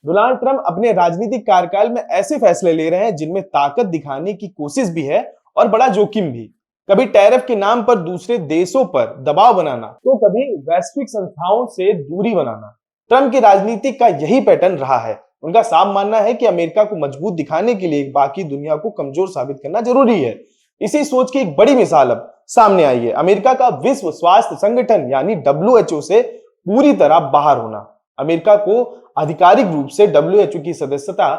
Donald Trump अपने राजनीतिक कार्यकाल में ऐसे फैसले ले रहे हैं जिनमें ताकत दिखाने की कोशिश भी है और बड़ा जोखिम भी। कभी टैरिफ के नाम पर दूसरे देशों पर दबाव बनाना, तो कभी वैश्विक संस्थाओं से दूरी बनाना। ट्रंप की राजनीति का यही पैटर्न रहा है। उनका साफ मानना है कि अमेरिका को मजबूत दिखाने के लिए बाकी दुनिया को कमजोर साबित करना जरूरी है। इसी सोच की एक बड़ी मिसाल अब सामने आई है। अमेरिका का विश्व स्वास्थ्य संगठन यानी WHO से पूरी तरह बाहर होना। अमेरिका को आधिकारिक रूप से WHO की सदस्यता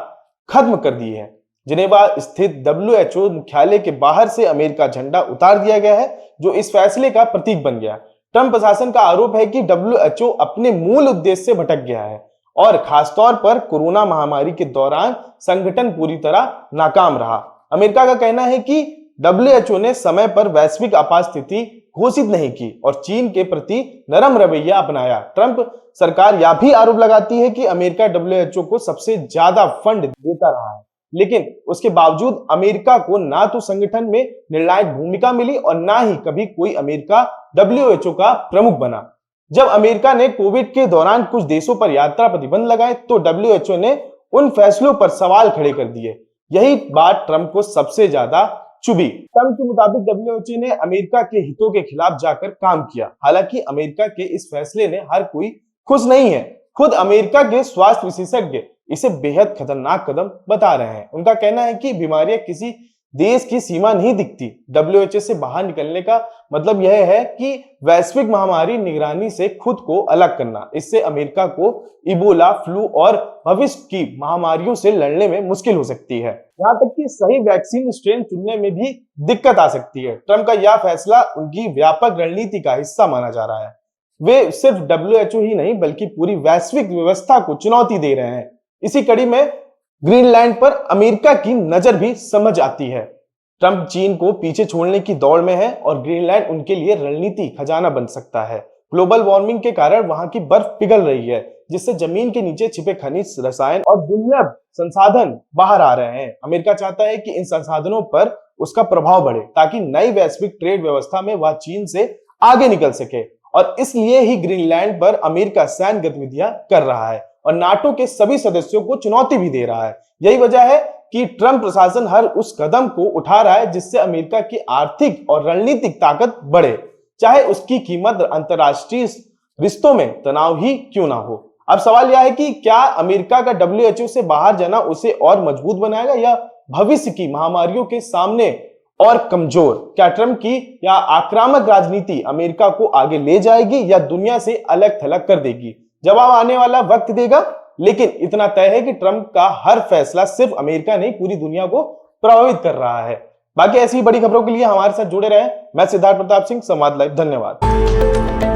खत्म कर दी है। जिनेवा स्थित WHO मुख्यालय के बाहर से अमेरिका झंडा उतार दिया गया है, जो इस फैसले का प्रतीक बन गया। ट्रंप प्रशासन का आरोप है कि WHO अपने मूल उद्देश्य से भटक गया है और खासतौर पर कोरोना महामारी के दौरान संगठन पूरी तरह नाकाम रहा। अमेरिका का कहना है कि WHO ने समय पर वैश्विक आपात स्थिति घोषित नहीं की और चीन के प्रति नरम रवैया अपनाया। ट्रंप सरकार यह भी आरोप लगाती है कि अमेरिका WHO को सबसे ज्यादा फंड देता रहा है, लेकिन उसके बावजूद अमेरिका को ना तो संगठन में निर्णायक भूमिका मिली और ना ही कभी कोई अमेरिका WHO का प्रमुख बना। जब अमेरिका ने कोविड के दौरान कुछ देशों पर यात्रा प्रतिबंध लगाए तो WHO ने उन फैसलों पर सवाल खड़े कर दिए। यही बात ट्रंप को सबसे ज्यादा चुभी। ट्रंप के मुताबिक WHO ने अमेरिका के हितों के खिलाफ जाकर काम किया। हालांकि अमेरिका के इस फैसले ने हर कोई खुश नहीं है। खुद अमेरिका के स्वास्थ्य विशेषज्ञ इसे बेहद खतरनाक कदम बता रहे हैं। उनका कहना है कि बीमारियां किसी देश की सीमा नहीं दिखती। WHO से बाहर निकलने का मतलब यह है कि वैश्विक महामारी निगरानी से खुद को अलग करना। इससे अमेरिका को इबोला, फ्लू और भविष्य की महामारियों से लड़ने में मुश्किल हो सकती है। यहाँ तक कि सही वैक्सीन स्ट्रेन चुनने में भी दिक्कत आ सकती है। ट्रंप का यह फैसला उनकी व्यापक रणनीति का हिस्सा माना जा रहा है। वे सिर्फ WHO ही नहीं बल्कि पूरी वैश्विक व्यवस्था को चुनौती दे रहे हैं। इसी कड़ी में ग्रीनलैंड पर अमेरिका की नजर भी समझ आती है। ट्रंप चीन को पीछे छोड़ने की दौड़ में है और ग्रीनलैंड उनके लिए रणनीति खजाना बन सकता है। ग्लोबल वार्मिंग के कारण वहां की बर्फ पिघल रही है, जिससे जमीन के नीचे छिपे खनिज, रसायन और दुर्लभ संसाधन बाहर आ रहे हैं। अमेरिका चाहता है कि इन संसाधनों पर उसका प्रभाव बढ़े ताकि नई वैश्विक ट्रेड व्यवस्था में वह चीन से आगे निकल सके, और इसलिए ही ग्रीनलैंड पर अमेरिका सैन्य गतिविधियां कर रहा है और नाटो के सभी सदस्यों को चुनौती भी दे रहा है। यही वजह है कि ट्रंप प्रशासन हर उस कदम को उठा रहा है जिससे अमेरिका की आर्थिक और रणनीतिक ताकत बढ़े, चाहे उसकी कीमत अंतरराष्ट्रीय रिश्तों में तनाव ही क्यों ना हो। अब सवाल यह है कि क्या अमेरिका का WHO से बाहर जाना उसे और मजबूत बनाएगा या भविष्य की महामारियों के सामने और कमजोर? क्या ट्रंप की या आक्रामक राजनीति अमेरिका को आगे ले जाएगी या दुनिया से अलग थलग कर देगी? जवाब आने वाला वक्त देगा, लेकिन इतना तय है कि ट्रंप का हर फैसला सिर्फ अमेरिका नहीं पूरी दुनिया को प्रभावित कर रहा है। बाकी ऐसी बड़ी खबरों के लिए हमारे साथ जुड़े रहें। मैं सिद्धार्थ प्रताप सिंह, संवाद लाइव। धन्यवाद।